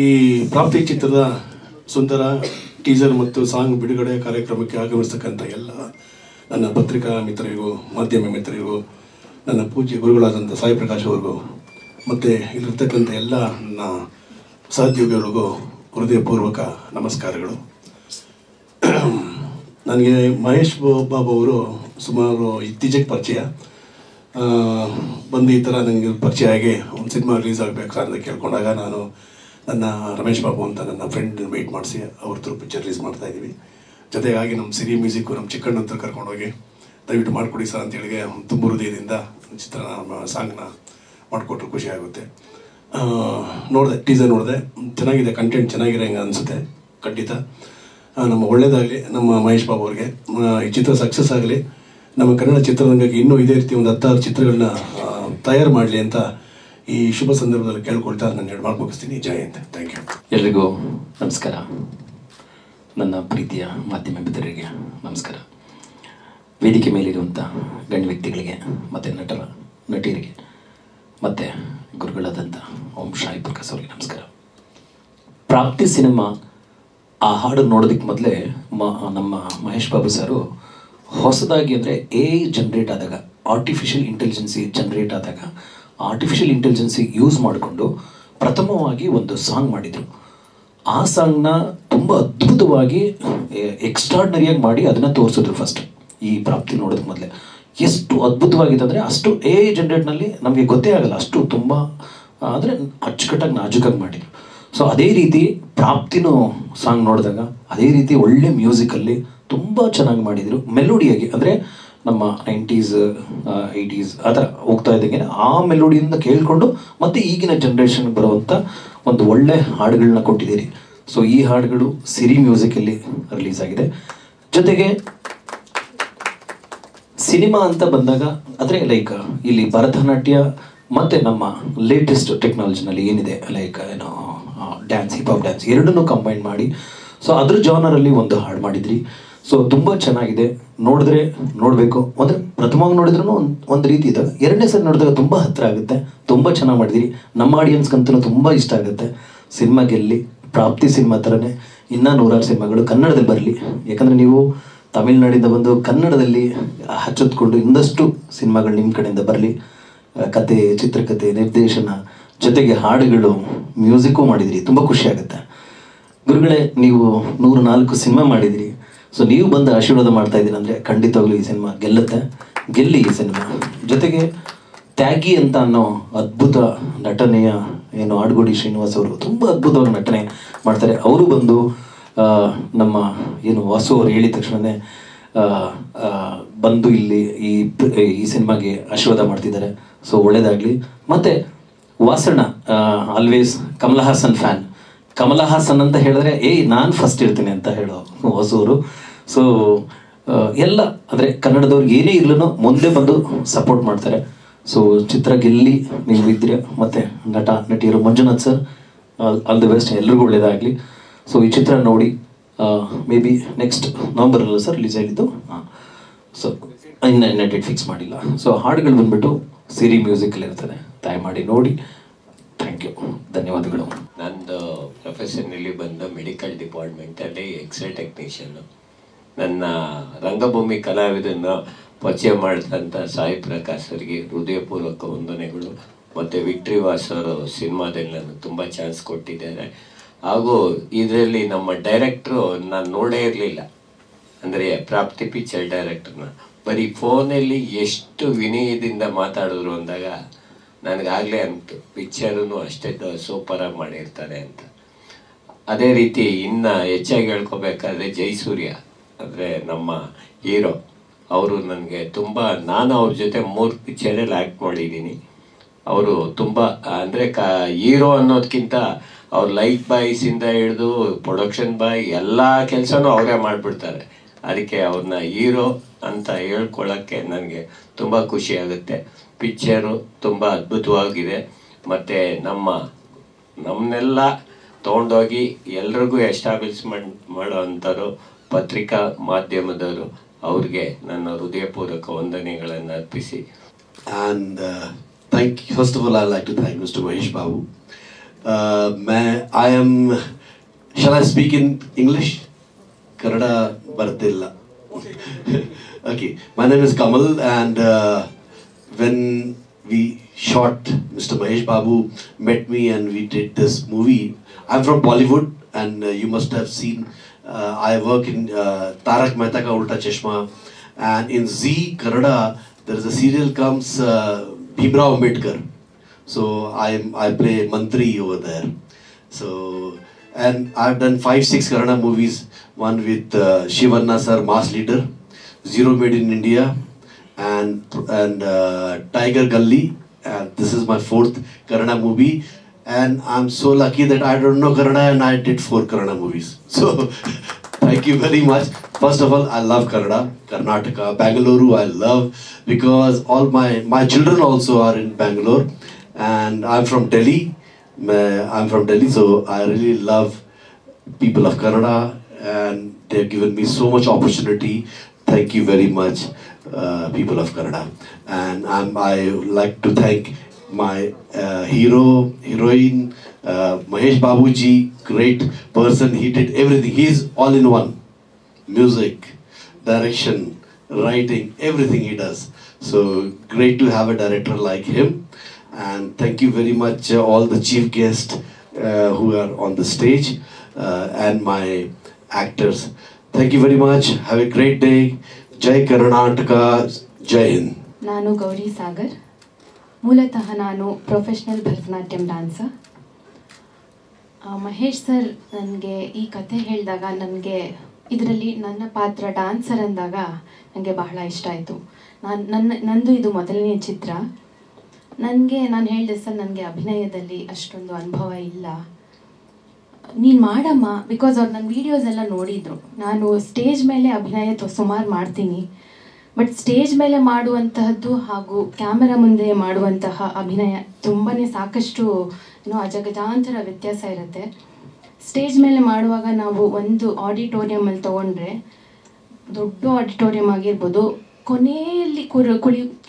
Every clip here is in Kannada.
ಈ ಪ್ರಾಪ್ತಿ ಚಿತ್ರದ ಸುಂದರ ಟೀಸರ್ ಮತ್ತು ಸಾಂಗ್ ಬಿಡುಗಡೆ ಕಾರ್ಯಕ್ರಮಕ್ಕೆ ಆಗಮಿಸ್ತಕ್ಕಂಥ ಎಲ್ಲ ನನ್ನ ಪತ್ರಿಕಾ ಮಿತ್ರರಿಗೂ ಮಾಧ್ಯಮ ಮಿತ್ರರಿಗೂ ನನ್ನ ಪೂಜ್ಯ ಗುರುಗಳಾದಂಥ ಸಾಯಿ ಪ್ರಕಾಶ್ ಅವ್ರಿಗೂ ಮತ್ತು ಇಲ್ಲಿರ್ತಕ್ಕಂಥ ಎಲ್ಲ ನನ್ನ ಸಹೋದ್ಯೋಗಿಗಳಿಗೂ ಹೃದಯಪೂರ್ವಕ ನಮಸ್ಕಾರಗಳು. ನನಗೆ ಮಹೇಶ್ ಬಾಬು ಅವರು ಸುಮಾರು ಇತ್ತೀಚೆಗೆ ಪರಿಚಯ ಬಂದು ಈ ಥರ ನನಗೆ ಪರಿಚಯ ಆಗಿ ಒಂದು ಸಿನಿಮಾ ರಿಲೀಸ್ ಆಗಬೇಕು ಸರ್ ಅಂತ ಕೇಳ್ಕೊಂಡಾಗ ನಾನು ನನ್ನ ರಮೇಶ್ ಬಾಬು ಅಂತ ನನ್ನ ಫ್ರೆಂಡ್ ವೆಯ್ಟ್ ಮಾಡಿಸಿ ಅವ್ರ ಥ್ರೂ ಪಿಕ್ಚರ್ ರಿಲೀಸ್ ಮಾಡ್ತಾಯಿದ್ದೀವಿ. ಜೊತೆಗಾಗಿ ನಮ್ಮ ಸಿರಿ ಮ್ಯೂಸಿಕ್ಕು ನಮ್ಮ ಚಿಕ್ಕಣ್ಣ ಹತ್ರ ಕರ್ಕೊಂಡೋಗಿ ದಯವಿಟ್ಟು ಮಾಡಿಕೊಡಿ ಸರ್ ಅಂತೇಳಿಗೆ ತುಂಬ ಹೃದಯದಿಂದ ಚಿತ್ರ ಸಾಂಗ್ನ ಮಾಡಿಕೊಟ್ರು, ಖುಷಿ ಆಗುತ್ತೆ. ನೋಡಿದೆ, ಟೀಸರ್ ನೋಡಿದೆ, ಚೆನ್ನಾಗಿದೆ, ಕಂಟೆಂಟ್ ಚೆನ್ನಾಗಿದೆ ಹಂಗೆ ಅನಿಸುತ್ತೆ. ಖಂಡಿತ ನಮ್ಮ ಒಳ್ಳೆಯದಾಗಲಿ ನಮ್ಮ ಮಹೇಶ್ ಬಾಬು ಅವ್ರಿಗೆ. ಈ ಚಿತ್ರ ಸಕ್ಸಸ್ ಆಗಲಿ, ನಮ್ಮ ಕನ್ನಡ ಚಿತ್ರರಂಗಕ್ಕೆ ಇನ್ನೂ ಇದೇ ರೀತಿ ಒಂದು 10 ಚಿತ್ರಗಳನ್ನ ತಯಾರು ಮಾಡಲಿ ಅಂತ ಈ ಶುಭ ಸಂದರ್ಭದಲ್ಲಿ ಕೇಳ್ಕೊಳ್ತಾ ನಾನು ಎರಡು ಮಾತು ಮುಗಿಸ್ತೀನಿ. ಜೈ ಹಿಂದ್. Thank you. ಎಲ್ರಿಗೂ ನಮಸ್ಕಾರ. ನನ್ನ ಪ್ರೀತಿಯ ಮಾಧ್ಯಮ ಮಿತ್ರರಿಗೆ ನಮಸ್ಕಾರ. ವೇದಿಕೆ ಮೇಲಿರುವಂಥ ಗಣ್ಯ ವ್ಯಕ್ತಿಗಳಿಗೆ ಮತ್ತು ನಟಿಯರಿಗೆ ಮತ್ತು ಗುರುಗಳಾದಂಥ ಓಂ ಸಾಯಿ ಪ್ರಕಾಶ್ ಅವರಿಗೆ ನಮಸ್ಕಾರ. ಪ್ರಾಪ್ತಿ ಸಿನಿಮಾ ಆ ಹಾಡು ನೋಡೋದಕ್ಕೆ ಮೊದಲೇ ನಮ್ಮ ಮಹೇಶ್ ಬಾಬು ಸರು ಹೊಸದಾಗಿ ಅಂದರೆ AI ಜನ್ರೇಟ್ ಆದಾಗ, ಆರ್ಟಿಫಿಷಿಯಲ್ ಇಂಟೆಲಿಜೆನ್ಸಿ ಜನ್ರೇಟ್ ಆದಾಗ ಆರ್ಟಿಫಿಷಿಯಲ್ ಇಂಟೆಲಿಜೆನ್ಸಿ ಯೂಸ್ ಮಾಡಿಕೊಂಡು ಪ್ರಥಮವಾಗಿ ಒಂದು ಸಾಂಗ್ ಮಾಡಿದರು. ಆ ಸಾಂಗ್ನ ತುಂಬ ಅದ್ಭುತವಾಗಿ ಎಕ್ಸ್ಟ್ರಾರ್ಡ್ನರಿಯಾಗಿ ಮಾಡಿ ಅದನ್ನು ತೋರಿಸಿದ್ರು. ಫಸ್ಟ್ ಈ ಪ್ರಾಪ್ತಿ ನೋಡೋದಕ್ಕೆ ಮೊದಲೇ ಎಷ್ಟು ಅದ್ಭುತವಾಗಿದೆ ಅಂದರೆ ಅಷ್ಟು AI ಜನ್ರೇಟ್ನಲ್ಲಿ ನಮಗೆ ಗೊತ್ತೇ ಆಗಲ್ಲ, ಅಷ್ಟು ತುಂಬ ಅಂದರೆ ಅಚ್ಚುಕಟ್ಟಾಗಿ ನಾಜೂಕಾಗಿ ಮಾಡಿದರು. ಸೊ ಅದೇ ರೀತಿ ಪ್ರಾಪ್ತಿನೂ ಸಾಂಗ್ ನೋಡಿದಾಗ ಅದೇ ರೀತಿ ಒಳ್ಳೆ ಮ್ಯೂಸಿಕಲ್ಲಿ ತುಂಬ ಚೆನ್ನಾಗಿ ಮಾಡಿದರು. ಮೆಲೋಡಿಯಾಗಿ ಅಂದರೆ ನಮ್ಮ 90s 80s ಆ ಥರ ಹೋಗ್ತಾ ಇದ್ದಂಗೆ ಆ ಮೆಲೋಡಿಯಿಂದ ಕೇಳಿಕೊಂಡು ಮತ್ತು ಈಗಿನ ಜನ್ರೇಷನ್ಗೆ ಬರುವಂಥ ಒಂದು ಒಳ್ಳೆ ಹಾಡುಗಳನ್ನ ಕೊಟ್ಟಿದ್ದೀರಿ. ಸೊ ಈ ಹಾಡುಗಳು ಸಿರಿ ಮ್ಯೂಸಿಕಲ್ಲಿ ರಿಲೀಸ್ ಆಗಿದೆ. ಜೊತೆಗೆ ಸಿನಿಮಾ ಅಂತ ಬಂದಾಗ ಅಂದರೆ ಲೈಕ್ ಇಲ್ಲಿ ಭರತನಾಟ್ಯ ಮತ್ತು ನಮ್ಮ ಲೇಟೆಸ್ಟ್ ಟೆಕ್ನಾಲಜಿನಲ್ಲಿ ಏನಿದೆ ಲೈಕ್ ಏನೋ ಡ್ಯಾನ್ಸ್, ಹಿಪ್ ಹಾಪ್ ಡ್ಯಾನ್ಸ್ ಎರಡನ್ನೂ ಕಂಬೈನ್ ಮಾಡಿ ಸೊ ಅದ್ರ ಜಾನರಲ್ಲಿ ಒಂದು ಹಾಡು ಮಾಡಿದ್ರಿ. ಸೊ ತುಂಬ ಚೆನ್ನಾಗಿದೆ, ನೋಡಿದ್ರೆ ನೋಡಬೇಕು. ಅಂದರೆ ಪ್ರಥಮವಾಗಿ ನೋಡಿದ್ರೂ ಒಂದು ರೀತಿ ಇದ್ದಾಗ ಎರಡನೇ ಸರಿ ನೋಡಿದಾಗ ತುಂಬ ಹತ್ತಿರ ಆಗುತ್ತೆ. ತುಂಬ ಚೆನ್ನಾಗಿ ಮಾಡಿದಿರಿ. ನಮ್ಮ ಆಡಿಯನ್ಸ್ಗಂತೂ ತುಂಬ ಇಷ್ಟ ಆಗುತ್ತೆ. ಸಿನಿಮಾ ಗೆಲ್ಲಿ, ಪ್ರಾಪ್ತಿ ಸಿನಿಮಾ ಥರನೇ ಇನ್ನೂ 100 ಸಿನಿಮಾಗಳು ಕನ್ನಡದಲ್ಲಿ ಬರಲಿ. ಯಾಕಂದರೆ ನೀವು ತಮಿಳ್ನಾಡಿಂದ ಬಂದು ಕನ್ನಡದಲ್ಲಿ ಹಚ್ಚೊತ್ಕೊಂಡು ಇನ್ನಷ್ಟು ಸಿನಿಮಾಗಳು ನಿಮ್ಮ ಕಡೆಯಿಂದ ಬರಲಿ. ಕತೆ, ಚಿತ್ರಕಥೆ, ನಿರ್ದೇಶನ ಜೊತೆಗೆ ಹಾಡುಗಳು, ಮ್ಯೂಸಿಕ್ಕು ಮಾಡಿದಿರಿ. ತುಂಬ ಖುಷಿ ಆಗುತ್ತೆ. ಗುರುಗಳೇ, ನೀವು 104 ಸಿನಿಮಾ ಮಾಡಿದಿರಿ. ಸೊ ನೀವು ಬಂದು ಆಶೀರ್ವಾದ ಮಾಡ್ತಾ ಇದ್ದೀರಿ ಅಂದರೆ ಖಂಡಿತವಾಗ್ಲೂ ಈ ಸಿನಿಮಾ ಗೆಲ್ಲಿ ಈ ಸಿನಿಮಾ. ಜೊತೆಗೆ ತ್ಯಾಗಿ ಅಂತ ಅನ್ನೋ ಅದ್ಭುತ ನಟನೆಯ ಏನು ಆಡುಗೋಡಿ ಶ್ರೀನಿವಾಸ್ ಅವರು ತುಂಬ ಅದ್ಭುತವಾಗಿ ನಟನೆ ಮಾಡ್ತಾರೆ. ಅವರು ಬಂದು ನಮ್ಮ ಏನು ವಾಸು ಅವ್ರು ಹೇಳಿದ ತಕ್ಷಣವೇ ಬಂದು ಇಲ್ಲಿ ಈ ಸಿನಿಮಾಗೆ ಆಶೀರ್ವಾದ ಮಾಡ್ತಿದ್ದಾರೆ. ಸೊ ಒಳ್ಳೇದಾಗಲಿ. ಮತ್ತು ವಾಸಣ್ಣ ಆಲ್ವೇಸ್ ಕಮಲ ಹಾಸನ್ ಫ್ಯಾನ್. ಕಮಲ ಹಾಸನ್ ಅಂತ ಹೇಳಿದ್ರೆ ನಾನು ಫಸ್ಟ್ ಇರ್ತೀನಿ ಅಂತ ಹೇಳೋ ಹೊಸೂರು. ಸೊ ಎಲ್ಲ ಅಂದರೆ ಕನ್ನಡದವ್ರಿಗೆ ಏನೇ ಇರ್ಲೂ ಮುಂದೆ ಬಂದು ಸಪೋರ್ಟ್ ಮಾಡ್ತಾರೆ. ಸೊ ಚಿತ್ರ ಗೆಲ್ಲಿ ನೀವು ಇದ್ದೀರ. ಮತ್ತು ನಟಿಯರು Manjunath sir, all the best, ಎಲ್ರಿಗೂ ಒಳ್ಳೇದಾಗಲಿ. ಸೊ ಈ ಚಿತ್ರ ನೋಡಿ ಮೇ ಬಿ ನೆಕ್ಸ್ಟ್ ನವಂಬರಲ್ಲ ಸರ್ ರಿಲೀಸ್ ಆಗಿದ್ದು. ಸೊ ಇನ್ನು ಡೇಟ್ ಫಿಕ್ಸ್ ಮಾಡಿಲ್ಲ. ಸೊ ಹಾಡುಗಳು ಬಂದ್ಬಿಟ್ಟು ಸಿರಿ ಮ್ಯೂಸಿಕಲ್ಲಿ ಇರ್ತದೆ, ದಯಮಾಡಿ ನೋಡಿ. ಥ್ಯಾಂಕ್ ಯು, ಧನ್ಯವಾದಗಳು. ನಂದು ಪ್ರೊಫೆಷನಲ್ಲಿ ಬಂದು ಮೆಡಿಕಲ್ ಡಿಪಾರ್ಟ್ಮೆಂಟಲ್ಲಿ ಎಕ್ಸ್ರೇ ಟೆಕ್ನಿಷಿಯನ್ನು. ನನ್ನ ರಂಗಭೂಮಿ ಕಲಾವಿದನ್ನು ಪರಿಚಯ ಮಾಡಿದಂಥ ಸಾಯಿ ಪ್ರಕಾಶ್ ಅವರಿಗೆ ಹೃದಯಪೂರ್ವಕ ವಂದನೆಗಳು. ಮತ್ತು ವಿಕ್ಟ್ರಿ ವಾಸ್ ಅವರು ಸಿನಿಮಾದಲ್ಲಿ ನನಗೆ ತುಂಬ ಚಾನ್ಸ್ ಕೊಟ್ಟಿದ್ದಾರೆ. ಹಾಗೂ ಇದರಲ್ಲಿ ನಮ್ಮ ಡೈರೆಕ್ಟ್ರು ನಾನು ನೋಡೇ ಇರಲಿಲ್ಲ, ಅಂದರೆ ಪ್ರಾಪ್ತಿ ಪಿಕ್ಚರ್ ಡೈರೆಕ್ಟ್ರನ್ನ ಬರೀ ಫೋನಲ್ಲಿ ಎಷ್ಟು ವಿನಯದಿಂದ ಮಾತಾಡಿದ್ರು ಅಂದಾಗ ನನಗಾಗಲೇ ಅಂತು ಪಿಕ್ಚರೂ ಅಷ್ಟೇ ಸೂಪರಾಗಿ ಮಾಡಿರ್ತಾರೆ ಅಂತ. ಅದೇ ರೀತಿ ಇನ್ನು ಹೆಚ್ಚಾಗಿ ಹೇಳ್ಕೊಬೇಕಾದ್ರೆ ಜಯಸೂರ್ಯ ಅಂದರೆ ನಮ್ಮ ಹೀರೋ, ಅವರು ನನಗೆ ತುಂಬ, ನಾನು ಅವ್ರ ಜೊತೆ 3 ಪಿಕ್ಚರಲ್ಲಿ ಆ್ಯಕ್ಟ್ ಮಾಡಿದ್ದೀನಿ. ಅವರು ತುಂಬ ಅಂದರೆ ಹೀರೋ ಅನ್ನೋದಕ್ಕಿಂತ ಅವ್ರು ಲೈಟ್ ಬಾಯ್ಸಿಂದ ಹಿಡಿದು ಪ್ರೊಡಕ್ಷನ್ ಬಾಯ್ ಎಲ್ಲ ಕೆಲಸನೂ ಅವರೇ ಮಾಡಿಬಿಡ್ತಾರೆ. ಅದಕ್ಕೆ ಅವ್ರನ್ನ ಹೀರೋ ಅಂತ ಹೇಳ್ಕೊಳ್ಳೋಕ್ಕೆ ನನಗೆ ತುಂಬ ಖುಷಿಯಾಗುತ್ತೆ. ಪಿಕ್ಚರು ತುಂಬ ಅದ್ಭುತವಾಗಿದೆ. ಮತ್ತು ನಮ್ಮನ್ನೆಲ್ಲ ತೊಗೊಂಡೋಗಿ ಎಲ್ರಿಗೂ ಎಸ್ಟಾಬ್ಲಿಷ್ಮೆಂಟ್ ಮಾಡೋ ಅಂಥವ್ರು ಪತ್ರಿಕಾ ಮಾಧ್ಯಮದವರು, ಅವ್ರಿಗೆ ನನ್ನ ಹೃದಯಪೂರ್ವಕ ವಂದನೆಗಳನ್ನು ಅರ್ಪಿಸಿ. And first of all, I'd like to thank Mr. Mahesh Babu. I am, shall I speak in English? Kannada Bardilla. Okay, my name is Kamal, and when we shot, Mr. Mahesh Babu met me and we did this movie. I'm from Bollywood, and you must have seen, I work in Tarak Mehta Ka Ulta Chashma, and in Z Kannada, there is a serial comes Bhimrao Ambedkar. So I play Mantri over there. So, and I've done 5-6 Kannada movies. One with Shivanna sir, Mass Leader, Zero Made in India, and Tiger Gully. This is my 4th Kannada movie, and I'm so lucky that I don't know Kannada and I did 4 Kannada movies. So thank you very much. First of all, I love Kannada, Karnataka, Bangalore I love, because all my children also are in Bangalore, and I'm from Delhi. So I really love people of Kannada, and they've given me so much opportunity. Thank you very much, people of Kannada. And I like to thank my heroine, Mahesh Babuji, great person. He did everything. He's all in one. Music, direction, writing, everything he does. So great to have a director like him. And thank you very much, all the chief guests who are on the stage, and my actors. Thank you very much. Have a great day. Jai Karnataka, Jai Hind. ನಾನು ಗೌರಿ ಸಾಗರ್. ಮೂಲತಃ ನಾನು professional Bharatanatyam dancer. Mahesh sir ನನಗೆ ಈ ಕಥೆ ಹೇಳಿದಾಗ ನನಗೆ ಇದರಲ್ಲಿ ನನ್ನ ಪಾತ್ರ ಡ್ಯಾನ್ಸರ್ ಅಂದಾಗ ನನಗೆ ಬಹಳ ಇಷ್ಟ ಆಯಿತು. ನಂದು ಇದು ಮೊದಲನೇ ಚಿತ್ರ. ನಾನು ಹೇಳಿದೆ ಸರ್, ನನಗೆ ಅಭಿನಯದಲ್ಲಿ ಅಷ್ಟೊಂದು ಅನುಭವ ಇಲ್ಲ, ನೀನು ಮಾಡಮ್ಮ, ಬಿಕಾಸ್ ಅವ್ರು ನನ್ನ ವೀಡಿಯೋಸ್ ಎಲ್ಲ ನೋಡಿದರು. ನಾನು ಸ್ಟೇಜ್ ಮೇಲೆ ಅಭಿನಯ ಸುಮಾರು ಮಾಡ್ತೀನಿ, ಬಟ್ ಸ್ಟೇಜ್ ಮೇಲೆ ಮಾಡುವಂತಹದ್ದು ಹಾಗೂ ಕ್ಯಾಮೆರಾ ಮುಂದೆ ಮಾಡುವಂತಹ ಅಭಿನಯ ತುಂಬಾ ಸಾಕಷ್ಟು ಅಜಗಜಾಂತರ ವ್ಯತ್ಯಾಸ ಇರುತ್ತೆ. ಸ್ಟೇಜ್ ಮೇಲೆ ಮಾಡುವಾಗ ನಾವು ಒಂದು ಆಡಿಟೋರಿಯಮಲ್ಲಿ ತೊಗೊಂಡ್ರೆ, ದೊಡ್ಡ ಆಡಿಟೋರಿಯಂ ಆಗಿರ್ಬೋದು, ಕೊನೆಯಲ್ಲಿ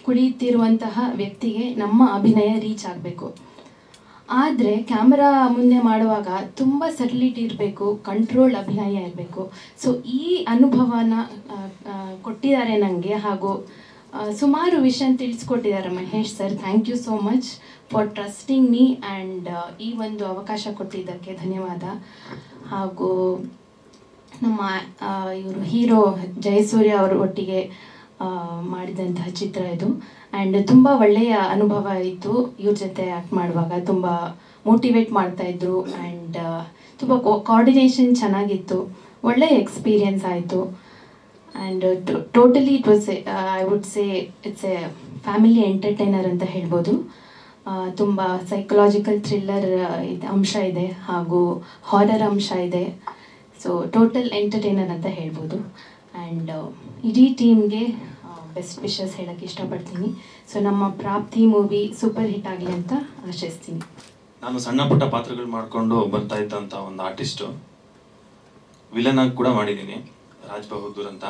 ಕುಳಿತಿರುವಂತಹ ವ್ಯಕ್ತಿಗೆ ನಮ್ಮ ಅಭಿನಯ ರೀಚ್ ಆಗಬೇಕು. ಆದರೆ ಕ್ಯಾಮ್ರಾ ಮುಂದೆ ಮಾಡುವಾಗ ತುಂಬ ಸೆಟಲಿಟಿ ಇರಬೇಕು, ಕಂಟ್ರೋಲ್ ಅಭಿನಯ ಇರಬೇಕು. ಸೊ ಈ ಅನುಭವನ ಕೊಟ್ಟಿದ್ದಾರೆ ನನಗೆ, ಹಾಗೂ ಸುಮಾರು ವಿಷಯ ತಿಳಿಸ್ಕೊಟ್ಟಿದ್ದಾರೆ Mahesh sir. Thank you so much for trusting me, and ಈ ಒಂದು ಅವಕಾಶ ಕೊಟ್ಟಿದ್ದಕ್ಕೆ ಧನ್ಯವಾದ. ಹಾಗೂ ನಮ್ಮ ಇವರು ಹೀರೋ ಜಯಸೂರ್ಯ ಅವರ ಒಟ್ಟಿಗೆ ಮಾಡಿದಂತಹ ಚಿತ್ರ ಇದು, ಆ್ಯಂಡ್ ತುಂಬ ಒಳ್ಳೆಯ ಅನುಭವ ಇತ್ತು. ಇವ್ರ ಜೊತೆ ಆ್ಯಕ್ಟ್ ಮಾಡುವಾಗ ತುಂಬ ಮೋಟಿವೇಟ್ ಮಾಡ್ತಾಯಿದ್ರು, ಆ್ಯಂಡ್ ತುಂಬ ಕೋಆರ್ಡಿನೇಷನ್ ಚೆನ್ನಾಗಿತ್ತು. ಒಳ್ಳೆಯ ಎಕ್ಸ್ಪೀರಿಯನ್ಸ್ ಆಯಿತು. And totally it was I would say it's A family entertainer ಅಂತ ಹೇಳ್ಬೋದು. ತುಂಬ ಸೈಕಲಾಜಿಕಲ್ ಥ್ರಿಲ್ಲರ್ ಅಂಶ ಇದೆ, ಹಾಗೂ ಹಾರರ್ ಅಂಶ ಇದೆ. ಸೊ ಟೋಟಲ್ ಎಂಟರ್ಟೈನರ್ ಅಂತ ಹೇಳ್ಬೋದು. ಆ್ಯಂಡ್ ಇಡೀ ಟೀಮ್ಗೆ ಬೆಸ್ಟ್ ವಿಶಸ್ ಹೇಳೋಕ್ಕೆ ಇಷ್ಟಪಡ್ತೀನಿ. ಸೊ ನಮ್ಮ ಪ್ರಾಪ್ತಿ ಮೂವಿ ಸೂಪರ್ ಹಿಟ್ ಆಗಲಿ ಅಂತ ಆಶಿಸ್ತೀನಿ. ನಾನು ಸಣ್ಣ ಪುಟ್ಟ ಪಾತ್ರಗಳು ಮಾಡಿಕೊಂಡು ಬರ್ತಾ ಇದ್ದಂಥ ಒಂದು ಆರ್ಟಿಸ್ಟು, ವಿಲನ್ ಆಗಿ ಕೂಡ ಮಾಡಿದ್ದೀನಿ, ರಾಜ್ ಬಹದ್ದೂರ್ ಅಂತ.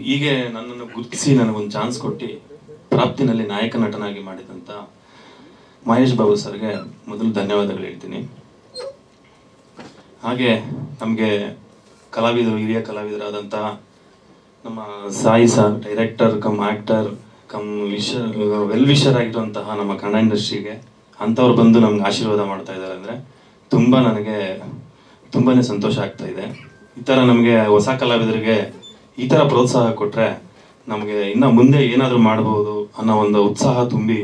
ಹೀಗೆ ನನ್ನನ್ನು ಗುರುತಿಸಿ ನನಗೊಂದು ಚಾನ್ಸ್ ಕೊಟ್ಟು ಪ್ರಾಪ್ತಿನಲ್ಲಿ ನಾಯಕ ನಟನಾಗಿ ಮಾಡಿದಂಥ ಮಹೇಶ್ ಬಾಬು ಸರ್ಗೆ ಮೊದಲು ಧನ್ಯವಾದಗಳು ಹೇಳ್ತೀನಿ. ಹಾಗೆ ನಮಗೆ ಹಿರಿಯ ಕಲಾವಿದರಾದಂಥ ನಮ್ಮ Sai sir, director come actor come well wisher ಆಗಿರುವಂತಹ ನಮ್ಮ ಕನ್ನಡ ಇಂಡಸ್ಟ್ರಿಗೆ ಅಂಥವ್ರು ಬಂದು ನಮ್ಗೆ ಆಶೀರ್ವಾದ ಮಾಡ್ತಾ ಇದ್ದಾರೆ ಅಂದರೆ ನನಗೆ ತುಂಬಾ ಸಂತೋಷ ಆಗ್ತಾ ಇದೆ. ಈ ಥರ ನಮಗೆ ಹೊಸ ಕಲಾವಿದರಿಗೆ ಈ ಥರ ಪ್ರೋತ್ಸಾಹ ಕೊಟ್ಟರೆ ನಮಗೆ ಇನ್ನು ಮುಂದೆ ಏನಾದರೂ ಮಾಡ್ಬೋದು ಅನ್ನೋ ಒಂದು ಉತ್ಸಾಹ ತುಂಬಿ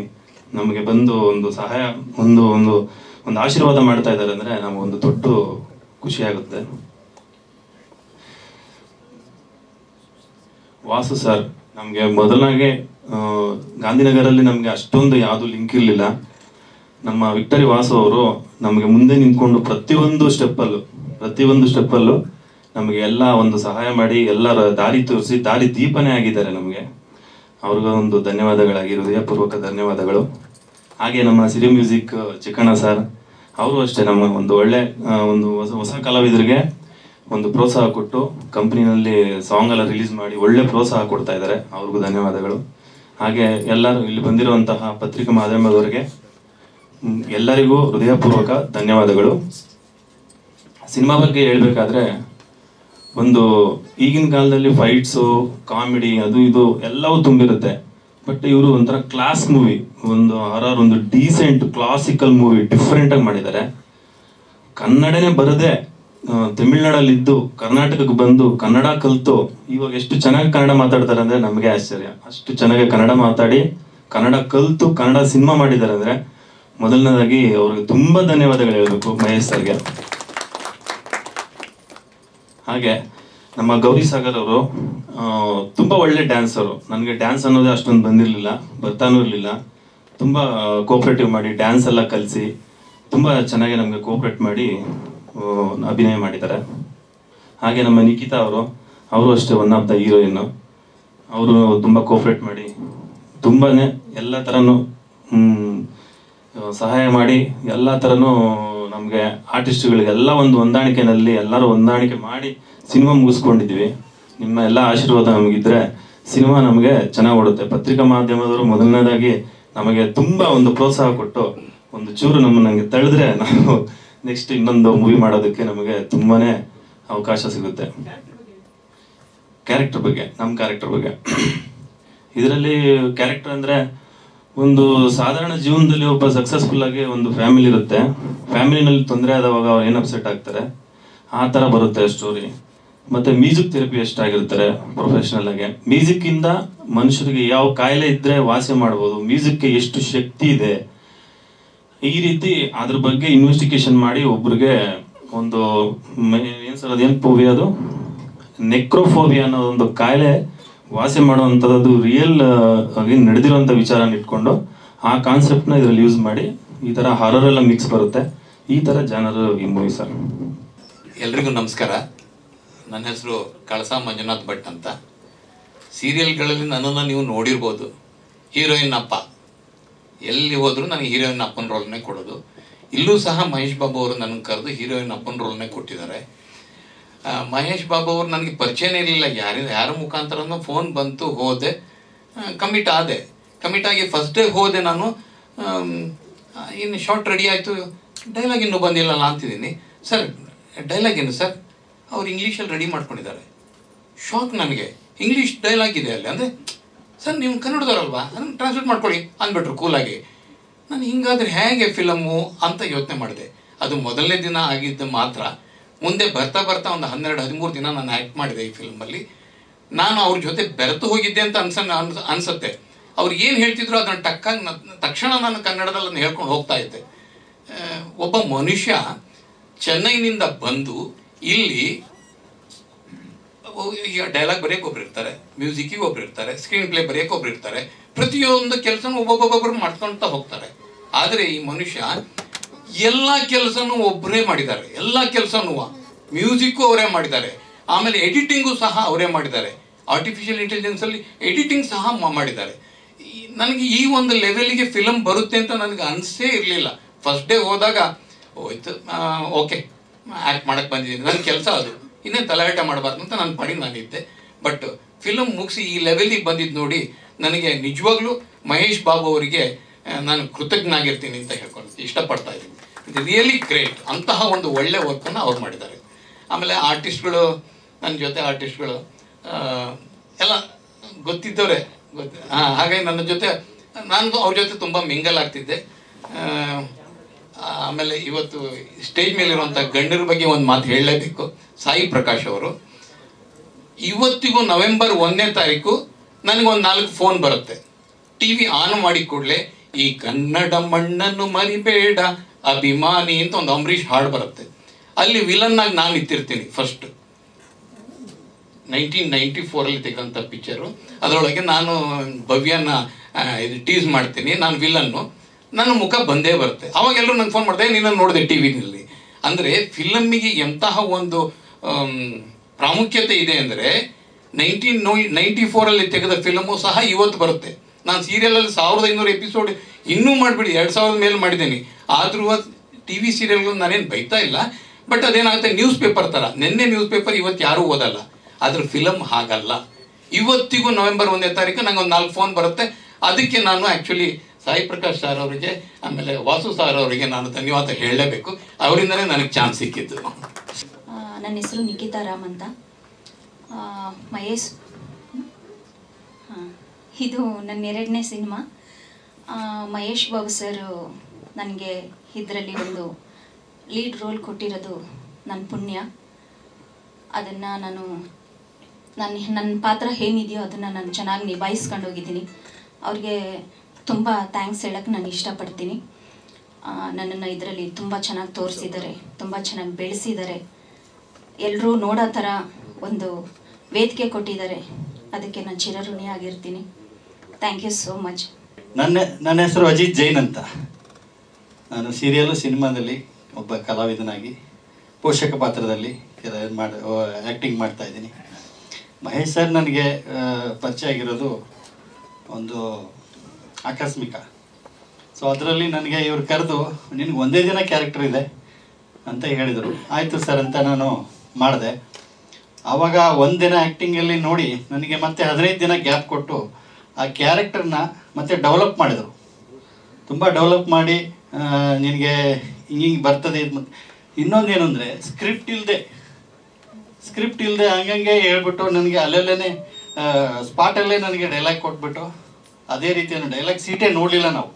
ನಮಗೆ ಬಂದು ಒಂದು ಸಹಾಯ ಒಂದು ಆಶೀರ್ವಾದ ಮಾಡ್ತಾ ಇದ್ದಾರೆ ಅಂದರೆ ನಮಗೊಂದು ದೊಡ್ಡ ಖುಷಿಯಾಗುತ್ತೆ. ವಾಸು ಸರ್ ನಮಗೆ ಮೊದಲಾಗೆ ಗಾಂಧಿನಗರಲ್ಲಿ ನಮಗೆ ಅಷ್ಟೊಂದು ಯಾವುದು ಲಿಂಕ್ ಇರಲಿಲ್ಲ. ನಮ್ಮ ವಿಕ್ಟರಿ ವಾಸು ಅವರು ನಮಗೆ ಮುಂದೆ ನಿಂತ್ಕೊಂಡು ಪ್ರತಿಯೊಂದು ಸ್ಟೆಪ್ಪಲ್ಲೂ ನಮಗೆ ಎಲ್ಲ ಒಂದು ಸಹಾಯ ಮಾಡಿ ಎಲ್ಲರ ದಾರಿ ತೋರಿಸಿ ದಾರಿ ದೀಪನೇ ಆಗಿದ್ದಾರೆ ನಮಗೆ. ಅವ್ರಿಗೊಂದು ಧನ್ಯವಾದಗಳಾಗಿ ಹೃದಯಪೂರ್ವಕ ಧನ್ಯವಾದಗಳು. ಹಾಗೆ ನಮ್ಮ ಸಿರಿ ಮ್ಯೂಸಿಕ್ ಚಿಕ್ಕಣ್ಣ ಸರ್ ಅವರು ಅಷ್ಟೇ ನಮ್ಮ ಒಂದು ಒಳ್ಳೆ ಹೊಸ ಕಲಾವಿದರಿಗೆ ಒಂದು ಪ್ರೋತ್ಸಾಹ ಕೊಟ್ಟು ಕಂಪ್ನಿನಲ್ಲಿ ಸಾಂಗ್ ಎಲ್ಲ ರಿಲೀಸ್ ಮಾಡಿ ಒಳ್ಳೆ ಪ್ರೋತ್ಸಾಹ ಕೊಡ್ತಾ ಇದ್ದಾರೆ, ಅವ್ರಿಗೂ ಧನ್ಯವಾದಗಳು. ಹಾಗೆ ಎಲ್ಲರೂ ಇಲ್ಲಿ ಬಂದಿರುವಂತಹ ಪತ್ರಿಕಾ ಮಾಧ್ಯಮದವರಿಗೆ ಎಲ್ಲರಿಗೂ ಹೃದಯಪೂರ್ವಕ ಧನ್ಯವಾದಗಳು. ಸಿನಿಮಾ ಬಗ್ಗೆ ಹೇಳ್ಬೇಕಾದ್ರೆ, ಒಂದು ಈಗಿನ ಕಾಲದಲ್ಲಿ ಫೈಟ್ಸು, ಕಾಮಿಡಿ, ಅದು ಇದು ಎಲ್ಲವೂ ತುಂಬಿರುತ್ತೆ. ಬಟ್ ಇವರು ಒಂಥರ ಕ್ಲಾಸ್ ಮೂವಿ, ಒಂದು ಹಾರರ್, ಒಂದು ಡೀಸೆಂಟ್ ಕ್ಲಾಸಿಕಲ್ ಮೂವಿ ಡಿಫ್ರೆಂಟಾಗಿ ಮಾಡಿದ್ದಾರೆ. ಕನ್ನಡನೇ ಬರದೆ ತಮಿಳ್ನಾಡಲ್ಲಿದ್ದು ಕರ್ನಾಟಕಕ್ಕೆ ಬಂದು ಕನ್ನಡ ಕಲಿತು ಇವಾಗ ಎಷ್ಟು ಚೆನ್ನಾಗಿ ಕನ್ನಡ ಮಾತಾಡ್ತಾರೆ ಅಂದರೆ ನಮಗೆ ಆಶ್ಚರ್ಯ. ಅಷ್ಟು ಚೆನ್ನಾಗಿ ಕನ್ನಡ ಮಾತಾಡಿ ಕನ್ನಡ ಕಲಿತು ಕನ್ನಡ ಸಿನಿಮಾ ಮಾಡಿದ್ದಾರೆ ಅಂದರೆ ಮೊದಲನೇದಾಗಿ ಅವ್ರಿಗೆ ತುಂಬ ಧನ್ಯವಾದಗಳು ಹೇಳಬೇಕು ಮಹೇಶ್ ಸರ್ಗೆ. ಹಾಗೆ ನಮ್ಮ ಗೌರಿ ಸಾಗರ್ ಅವರು ತುಂಬ ಒಳ್ಳೆ ಡ್ಯಾನ್ಸರು. ನನಗೆ ಡ್ಯಾನ್ಸ್ ಅನ್ನೋದೇ ಅಷ್ಟೊಂದು ಬಂದಿರಲಿಲ್ಲ, ಬರ್ತಾನೂ ಇರಲಿಲ್ಲ. ತುಂಬ ಕೋಆಪ್ರೇಟಿವ್ ಮಾಡಿ ಡ್ಯಾನ್ಸ್ ಎಲ್ಲ ಕಲಿಸಿ ತುಂಬ ಚೆನ್ನಾಗಿ ನಮಗೆ ಕೋಆಪ್ರೇಟ್ ಮಾಡಿ ಅಭಿನಯ ಮಾಡಿದ್ದಾರೆ. ಹಾಗೆ ನಮ್ಮ ನಿಖಿತಾ ಅವರು ಅಷ್ಟೇ ಒನ್ ಆಫ್ ದ ಹೀರೋಯಿನ್ನು. ಅವರು ತುಂಬ ಕೋಆಪ್ರೇಟ್ ಮಾಡಿ ತುಂಬಾ ಎಲ್ಲ ಥರನೂ ಸಹಾಯ ಮಾಡಿ ಎಲ್ಲ ಥರನೂ ನಮಗೆ ಆರ್ಟಿಸ್ಟ್ಗಳಿಗೆಲ್ಲ ಒಂದು ಹೊಂದಾಣಿಕೆಯಲ್ಲಿ ಎಲ್ಲರೂ ಹೊಂದಾಣಿಕೆ ಮಾಡಿ ಸಿನಿಮಾ ಮುಗಿಸ್ಕೊಂಡಿದ್ದೀವಿ. ನಿಮ್ಮ ಎಲ್ಲ ಆಶೀರ್ವಾದ ನಮಗಿದ್ರೆ ಸಿನಿಮಾ ನಮಗೆ ಚೆನ್ನಾಗಿ ಓಡುತ್ತೆ. ಪತ್ರಿಕಾ ಮಾಧ್ಯಮದವರು ಮೊದಲನೇದಾಗಿ ನಮಗೆ ತುಂಬ ಒಂದು ಪ್ರೋತ್ಸಾಹ ಕೊಟ್ಟು ಒಂದು ಚೂರು ನನಗೆ ತಳೆದ್ರೆ ನಾವು ನೆಕ್ಸ್ಟ್ ಇನ್ನೊಂದು ಮೂವಿ ಮಾಡೋದಕ್ಕೆ ನಮಗೆ ತುಂಬಾ ಅವಕಾಶ ಸಿಗುತ್ತೆ. ಕ್ಯಾರೆಕ್ಟರ್ ಬಗ್ಗೆ, ನಮ್ಮ ಕ್ಯಾರೆಕ್ಟರ್ ಬಗ್ಗೆ, ಇದರಲ್ಲಿ ಕ್ಯಾರೆಕ್ಟರ್ ಅಂದರೆ ಒಂದು ಸಾಧಾರಣ ಜೀವನದಲ್ಲಿ ಒಬ್ಬ ಸಕ್ಸಸ್ಫುಲ್ ಆಗಿ ಒಂದು ಫ್ಯಾಮಿಲಿ ಇರುತ್ತೆ. ಫ್ಯಾಮಿಲಿನಲ್ಲಿ ತೊಂದರೆ ಆದವಾಗ ಅವ್ರು ಏನು ಅಪ್ಸೆಟ್ ಆಗ್ತಾರೆ, ಆ ಥರ ಬರುತ್ತೆ ಸ್ಟೋರಿ. ಮತ್ತು ಮ್ಯೂಸಿಕ್ ಥೆರಪಿ ಎಷ್ಟಾಗಿರ್ತಾರೆ ಪ್ರೊಫೆಷ್ನಲ್ ಆಗಿ. ಮ್ಯೂಸಿಕ್ಕಿಂದ ಮನುಷ್ಯರಿಗೆ ಯಾವ ಕಾಯಿಲೆ ಇದ್ದರೆ ವಾಸಿ ಮಾಡ್ಬೋದು, ಮ್ಯೂಸಿಕ್ಗೆ ಎಷ್ಟು ಶಕ್ತಿ ಇದೆ, ಈ ರೀತಿ ಅದ್ರ ಬಗ್ಗೆ ಇನ್ವೆಸ್ಟಿಗೇಷನ್ ಮಾಡಿ ಒಬ್ರಿಗೆ ಒಂದು ಏನು ಸರ್ ಅದೇನು ಫೋಬಿಯಾ, ಅದು ನೆಕ್ರೋಫೋಬಿಯಾ ಅನ್ನೋ ಒಂದು ಕಾಯಿಲೆ ವಾಸಿ ಮಾಡುವಂಥದ್ದು ರಿಯಲ್ ಆಗಿ ನಡೆದಿರುವಂಥ ವಿಚಾರನ ಇಟ್ಕೊಂಡು ಆ ಕಾನ್ಸೆಪ್ಟ್ನ ಇದರಲ್ಲಿ ಯೂಸ್ ಮಾಡಿ ಈ ಥರ ಹಾರರ್ ಎಲ್ಲ ಮಿಕ್ಸ್ ಬರುತ್ತೆ. ಈ ಥರ ಜಾನರು ಈ ಮೂವಿ ಸರ್. ಎಲ್ರಿಗೂ ನಮಸ್ಕಾರ. ನನ್ನ ಹೆಸರು ಕಳಸಾ ಮಂಜುನಾಥ್ ಭಟ್ ಅಂತ. ಸೀರಿಯಲ್ಗಳಲ್ಲಿ ನನ್ನನ್ನು ನೀವು ನೋಡಿರ್ಬೋದು. ಹೀರೋಯಿನ್ ಅಪ್ಪ, ಎಲ್ಲಿ ಹೋದರೂ ನನಗೆ ಹೀರೋಯಿನ್ ಅಪ್ಪನ ರೋಲ್ನೇ ಕೊಡೋದು. ಇಲ್ಲೂ ಸಹ ಮಹೇಶ್ ಬಾಬು ಅವರು ನನಗೆ ಕರೆದು ಹೀರೋಯಿನ್ ಅಪ್ಪನ ರೋಲ್ನೇ ಕೊಟ್ಟಿದ್ದಾರೆ. ಮಹೇಶ್ ಬಾಬು ಅವರು ನನಗೆ ಪರಿಚಯನೇ ಇರಲಿಲ್ಲ. ಯಾರ ಮುಖಾಂತರನೂ ಫೋನ್ ಬಂತು, ಹೋದೆ, ಕಮಿಟ್ ಆದೆ. ಕಮಿಟ್ ಆಗಿ ಫಸ್ಟ್ ಡೇ ಹೋದೆ ನಾನು. ಇನ್ನು ಶಾರ್ಟ್ ರೆಡಿ ಆಯಿತು, ಡೈಲಾಗ್ ಇನ್ನೂ ಬಂದಿಲ್ಲಲ್ಲ ಅಂತಿದ್ದೀನಿ. ಸರ್ ಡೈಲಾಗ್ ಏನು ಸರ್? ಅವ್ರು ಇಂಗ್ಲೀಷಲ್ಲಿ ರೆಡಿ ಮಾಡ್ಕೊಂಡಿದ್ದಾರೆ. ಶಾಕ್ ನನಗೆ. ಇಂಗ್ಲೀಷ್ ಡೈಲಾಗ್ ಇದೆ ಅಲ್ಲಿ ಅಂದರೆ, ಸರ್ ನೀವು ಕನ್ನಡದವರಲ್ವಾ, ಅದನ್ನು ಟ್ರಾನ್ಸ್ಲೇಟ್ ಮಾಡ್ಕೊಳ್ಳಿ ಅಂದ್ಬಿಟ್ರು ಕೂಲಾಗಿ. ನಾನು ಹಿಂಗಾದ್ರೆ ಹೇಗೆ ಫಿಲಮ್ಮು ಅಂತ ಯೋಚನೆ ಮಾಡಿದೆ. ಅದು ಮೊದಲನೇ ದಿನ ಆಗಿದ್ದು ಮಾತ್ರ. ಮುಂದೆ ಬರ್ತಾ ಬರ್ತಾ ಒಂದು 12-13 ದಿನ ನಾನು ಆ್ಯಕ್ಟ್ ಮಾಡಿದೆ ಈ ಫಿಲ್ಮಲ್ಲಿ. ನಾನು ಅವ್ರ ಜೊತೆ ಬೆರೆತು ಹೋಗಿದ್ದೆ ಅಂತ ಅನಿಸುತ್ತೆ. ಅವ್ರು ಏನು ಹೇಳ್ತಿದ್ರು ಅದನ್ನು ತಕ್ಷಣ ನಾನು ಕನ್ನಡದಲ್ಲಿ ಹೇಳ್ಕೊಂಡು ಹೋಗ್ತಾ ಇದ್ದೆ. ಒಬ್ಬ ಮನುಷ್ಯ ಚೆನ್ನೈನಿಂದ ಬಂದು ಇಲ್ಲಿ ಈಗ ಡೈಲಾಗ್ ಬರೆಯೋಕೆ ಒಬ್ರು ಇರ್ತಾರೆ, ಮ್ಯೂಸಿಕ್ಕಿಗೆ ಒಬ್ರು ಇರ್ತಾರೆ, ಸ್ಕ್ರೀನ್ ಪ್ಲೇ ಬರೆಯೋಕೆ ಒಬ್ರು ಇರ್ತಾರೆ. ಪ್ರತಿಯೊಂದು ಕೆಲಸನೂ ಒಬ್ಬೊಬ್ಬೊಬ್ಬರು ಮಾಡ್ಕೊಳ್ತಾ ಹೋಗ್ತಾರೆ. ಆದರೆ ಈ ಮನುಷ್ಯ ಎಲ್ಲ ಕೆಲಸನೂ ಒಬ್ಬರೇ ಮಾಡಿದ್ದಾರೆ. ಎಲ್ಲ ಕೆಲಸನೂ ಮ್ಯೂಸಿಕ್ಕು ಅವರೇ ಮಾಡಿದ್ದಾರೆ, ಆಮೇಲೆ ಎಡಿಟಿಂಗು ಸಹ ಅವರೇ ಮಾಡಿದ್ದಾರೆ. ಆರ್ಟಿಫಿಷಿಯಲ್ ಇಂಟೆಲಿಜೆನ್ಸಲ್ಲಿ ಎಡಿಟಿಂಗ್ ಸಹ ಮಾಡಿದ್ದಾರೆ. ನನಗೆ ಈ ಒಂದು ಲೆವೆಲ್ಗೆ ಫಿಲಮ್ ಬರುತ್ತೆ ಅಂತ ನನಗೆ ಅನಿಸೇ ಇರಲಿಲ್ಲ. ಫಸ್ಟ್ ಡೇ ಹೋದಾಗ ಹೋಯ್ತು, ಓಕೆ ಆ್ಯಕ್ಟ್ ಮಾಡೋಕ್ಕೆ ಬಂದಿದ್ದೀನಿ, ನನ್ನ ಕೆಲಸ ಅದು, ಇನ್ನೇನು ತಲಾಟೆ ಮಾಡಬಾರ್ದು ಅಂತ ನನ್ನ ಪಡಿ ನಾನಿದ್ದೆ. ಬಟ್ ಫಿಲಮ್ ಮುಗಿಸಿ ಈ ಲೆವೆಲಿಗೆ ಬಂದಿದ್ದು ನೋಡಿ ನನಗೆ ನಿಜವಾಗ್ಲೂ ಮಹೇಶ್ ಬಾಬು ಅವರಿಗೆ ನಾನು ಕೃತಜ್ಞನಾಗಿರ್ತೀನಿ ಅಂತ ಹೇಳ್ಕೊಂಡು ಇಷ್ಟಪಡ್ತಾ ಇದ್ದೀನಿ. ಇದು ರಿಯಲಿ ಗ್ರೇಟ್. ಅಂತಹ ಒಂದು ಒಳ್ಳೆ ವರ್ಕನ್ನು ಅವ್ರು ಮಾಡಿದ್ದಾರೆ. ಆಮೇಲೆ ಆರ್ಟಿಸ್ಟ್ಗಳು, ನನ್ನ ಜೊತೆ ಆರ್ಟಿಸ್ಟ್ಗಳು ಎಲ್ಲ ಗೊತ್ತಿದ್ದವರೇ. ಹಾಗಾಗಿ ನನ್ನ ಜೊತೆ ನಾನು ಅವ್ರ ಜೊತೆ ತುಂಬ ಮಿಂಗಲ್ ಆಗ್ತಿದ್ದೆ. ಆಮೇಲೆ ಇವತ್ತು ಸ್ಟೇಜ್ ಮೇಲಿರುವಂಥ ಗಣ್ಯರ ಬಗ್ಗೆ ಒಂದು ಮಾತು ಹೇಳಲೇಬೇಕು. ಸಾಯಿ ಪ್ರಕಾಶ್ ಅವರು ಇವತ್ತಿಗೂ ನವೆಂಬರ್ 1ನೇ ತಾರೀಕು ನನಗೊಂದು 4 ಫೋನ್ ಬರುತ್ತೆ. ಟಿ ವಿ ಆನ್ ಮಾಡಿ ಕೂಡಲೇ ಈ ಕನ್ನಡ ಮಣ್ಣನ್ನು ಮರಿಬೇಡ ಅಭಿಮಾನಿ ಅಂತ ಒಂದು ಅಂಬರೀಷ್ ಹಾಡು ಬರುತ್ತೆ. ಅಲ್ಲಿ ವಿಲನ್ನಾಗಿ ನಾನು ಇತ್ತಿರ್ತೀನಿ. First 1994 ತೆಗೆದಂಥ picture. ಅದರೊಳಗೆ ನಾನು ಭವ್ಯನ ಟೀಸ್ ಮಾಡ್ತೀನಿ, ನಾನು ವಿಲನ್ನು. ನನ್ನ ಮುಖ ಬಂದೇ ಬರುತ್ತೆ. ಅವಾಗೆಲ್ಲರೂ ನಂಗೆ ಫೋನ್ ಮಾಡಿದೆ, ನೀನು ನೋಡಿದೆ ಟಿ ವಿನಲ್ಲಿ. ಅಂದರೆ ಫಿಲಮ್ಮಿಗೆ ಎಂತಹ ಒಂದು ಪ್ರಾಮುಖ್ಯತೆ ಇದೆ ಅಂದರೆ 1994 ತೆಗೆದ ಫಿಲಮು ಸಹ ಇವತ್ತು ಬರುತ್ತೆ. ನಾನು ಸೀರಿಯಲಲ್ಲಿ 1500 ಎಪಿಸೋಡ್ ಇನ್ನೂ ಮಾಡಿಬಿಡಿ, 2000 ಮೇಲೆ ಮಾಡಿದ್ದೀನಿ. ಆದರೂ ಟಿ ವಿ ಸೀರಿಯಲ್ಗಳು ನಾನೇನು ಬೈತಾ ಇಲ್ಲ. ಬಟ್ ಅದೇನಾಗುತ್ತೆ, ನ್ಯೂಸ್ ಪೇಪರ್ ಥರ. ನಿನ್ನೆ ನ್ಯೂಸ್ ಪೇಪರ್ ಇವತ್ತು ಯಾರೂ ಓದಲ್ಲ. ಆದ್ರೆ ಫಿಲಮ್ ಹಾಗಲ್ಲ. ಇವತ್ತಿಗೂ ನವೆಂಬರ್ 1ನೇ ತಾರೀಕು ನಂಗೆ ಒಂದು 4 ಫೋನ್ ಬರುತ್ತೆ. ಅದಕ್ಕೆ ನಾನು ಆ್ಯಕ್ಚುಲಿ ಸಾಯಿ ಪ್ರಕಾಶ್ ಸರ್ ಅವರಿಗೆ, ಆಮೇಲೆ ವಾಸು ಸರ್ ಅವರಿಗೆ ನಾನು ಧನ್ಯವಾದ ಹೇಳಲೇಬೇಕು. ಅವರಿಂದಲೇ ನನಗೆ ಚಾನ್ಸ್ ಸಿಕ್ಕಿದ್ದು. ನನ್ನ ಹೆಸರು ನಿಖಿತಾ ರಾಮ್ ಅಂತ. ಮಹೇಶ್, ಇದು ನನ್ನ 2ನೇ ಸಿನಿಮಾ. ಮಹೇಶ್ ಬಾಬು ಸರ್ ನನಗೆ ಇದರಲ್ಲಿ ಒಂದು ಲೀಡ್ ರೋಲ್ ಕೊಟ್ಟಿರೋದು ನನ್ನ ಪುಣ್ಯ. ಅದನ್ನು ನನ್ನ ಪಾತ್ರ ಏನಿದೆಯೋ ಅದನ್ನು ನಾನು ಚೆನ್ನಾಗಿ ನಿಭಾಯಿಸ್ಕೊಂಡು ಹೋಗಿದ್ದೀನಿ. ಅವ್ರಿಗೆ ತುಂಬ ಥ್ಯಾಂಕ್ಸ್ ಹೇಳೋಕ್ಕೆ ನಾನು ಇಷ್ಟಪಡ್ತೀನಿ. ನನ್ನನ್ನು ಇದರಲ್ಲಿ ತುಂಬ ಚೆನ್ನಾಗಿ ತೋರಿಸಿದ್ದಾರೆ, ತುಂಬ ಚೆನ್ನಾಗಿ ಬೆಳೆಸಿದ್ದಾರೆ. ಎಲ್ಲರೂ ನೋಡೋ ಥರ ಒಂದು ವೇದಿಕೆ ಕೊಟ್ಟಿದ್ದಾರೆ. ಅದಕ್ಕೆ ನಾನು ಚಿರಋಣಿಯಾಗಿರ್ತೀನಿ. Thank you so much. ನನ್ನ ಹೆಸರು ಅಜಿತ್ ಜೈನ್ ಅಂತ. ನಾನು ಸೀರಿಯಲ್ಲು ಸಿನಿಮಾದಲ್ಲಿ ಒಬ್ಬ ಕಲಾವಿದನಾಗಿ ಪೋಷಕ ಪಾತ್ರದಲ್ಲಿ ಆ್ಯಕ್ಟಿಂಗ್ ಮಾಡ್ತಾಯಿದ್ದೀನಿ. ಮಹೇಶ್ ಸರ್ ನನಗೆ ಪರಿಚಯ ಆಗಿರೋದು ಒಂದು ಆಕಸ್ಮಿಕ. ಸೊ ಅದರಲ್ಲಿ ನನಗೆ ಇವ್ರು ಕರೆದು ನಿನಗೆ ಒಂದೇ ದಿನ ಕ್ಯಾರೆಕ್ಟರ್ ಇದೆ ಅಂತ ಹೇಳಿದರು. ಆಯಿತು ಸರ್ ಅಂತ ನಾನು ಮಾಡಿದೆ. ಆವಾಗ ಒಂದಿನ ಆ್ಯಕ್ಟಿಂಗಲ್ಲಿ ನೋಡಿ ನನಗೆ ಮತ್ತೆ 15 ದಿನ ಗ್ಯಾಪ್ ಕೊಟ್ಟು ಆ ಕ್ಯಾರೆಕ್ಟರ್ನ ಮತ್ತೆ ಡೆವಲಪ್ ಮಾಡಿದರು. ತುಂಬ ಡೆವಲಪ್ ಮಾಡಿ ನಿನಗೆ ಹಿಂಗೆ ಬರ್ತದೆ. ಇನ್ನೊಂದೇನು ಅಂದರೆ ಸ್ಕ್ರಿಪ್ಟ್ ಇಲ್ಲದೆ ಹಂಗಂಗೆ ಹೇಳ್ಬಿಟ್ಟು ನನಗೆ ಅಲ್ಲಲ್ಲೇ ಸ್ಪಾಟಲ್ಲೇ ನನಗೆ ಡೈಲಾಗ್ ಕೊಟ್ಬಿಟ್ಟು ಅದೇ ರೀತಿಯ ಡೈಲಾಗ್ ಸೀಟೇ ನೋಡಲಿಲ್ಲ ನಾವು.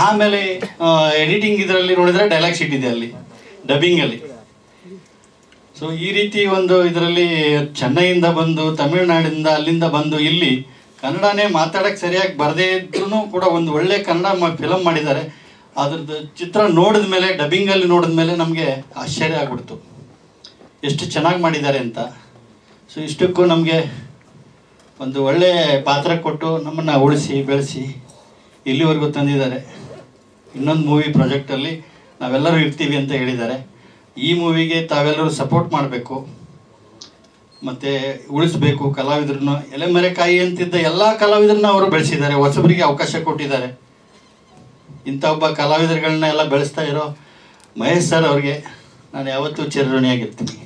ಆಮೇಲೆ ಎಡಿಟಿಂಗ್ ಇದರಲ್ಲಿ ನೋಡಿದರೆ ಡೈಲಾಗ್ ಶೀಟ್ ಇದೆ ಅಲ್ಲಿ ಡಬ್ಬಿಂಗಲ್ಲಿ. ಸೊ ಈ ರೀತಿ ಒಂದು ಇದರಲ್ಲಿ ಚೆನ್ನೈಯಿಂದ ಬಂದು ತಮಿಳ್ನಾಡಿಂದ ಅಲ್ಲಿಂದ ಬಂದು ಇಲ್ಲಿ ಕನ್ನಡನೇ ಮಾತಾಡೋಕ್ಕೆ ಸರಿಯಾಗಿ ಬರದೇ ಇದ್ರೂ ಕೂಡ ಒಂದು ಒಳ್ಳೆ ಕನ್ನಡ ಫಿಲಮ್ ಮಾಡಿದ್ದಾರೆ. ಅದ್ರದ್ದು ಚಿತ್ರ ನೋಡಿದ ಮೇಲೆ, ಡಬ್ಬಿಂಗಲ್ಲಿ ನೋಡಿದ ಮೇಲೆ ನಮಗೆ ಆಶ್ಚರ್ಯ ಆಗ್ಬಿಡ್ತು ಎಷ್ಟು ಚೆನ್ನಾಗಿ ಮಾಡಿದ್ದಾರೆ ಅಂತ. ಸೊ ಇಷ್ಟಕ್ಕೂ ನಮಗೆ ಒಂದು ಒಳ್ಳೆ ಪಾತ್ರ ಕೊಟ್ಟು ನಮ್ಮನ್ನು ಉಳಿಸಿ ಬೆಳೆಸಿ ಇಲ್ಲಿವರೆಗೂ ತಂದಿದ್ದಾರೆ. ಇನ್ನೊಂದು ಮೂವಿ ಪ್ರಾಜೆಕ್ಟಲ್ಲಿ ನಾವೆಲ್ಲರೂ ಇರ್ತೀವಿ ಅಂತ ಹೇಳಿದ್ದಾರೆ. ಈ ಮೂವಿಗೆ ತಾವೆಲ್ಲರೂ ಸಪೋರ್ಟ್ ಮಾಡಬೇಕು ಮತ್ತು ಉಳಿಸ್ಬೇಕು. ಕಲಾವಿದ್ರನ್ನ ಎಲೆಮರೆಕಾಯಿ ಅಂತಿದ್ದ ಎಲ್ಲ ಕಲಾವಿದ್ರನ್ನ ಅವರು ಬೆಳೆಸಿದ್ದಾರೆ, ಹೊಸಬರಿಗೆ ಅವಕಾಶ ಕೊಟ್ಟಿದ್ದಾರೆ. ಇಂಥ ಒಬ್ಬ ಕಲಾವಿದರುಗಳನ್ನ ಎಲ್ಲ ಬೆಳೆಸ್ತಾ ಇರೋ ಮಹೇಶ್ ಸರ್ ಅವ್ರಿಗೆ ನಾನು ಯಾವತ್ತೂ ಚಿರಋಣಿಯಾಗಿರ್ತೀನಿ.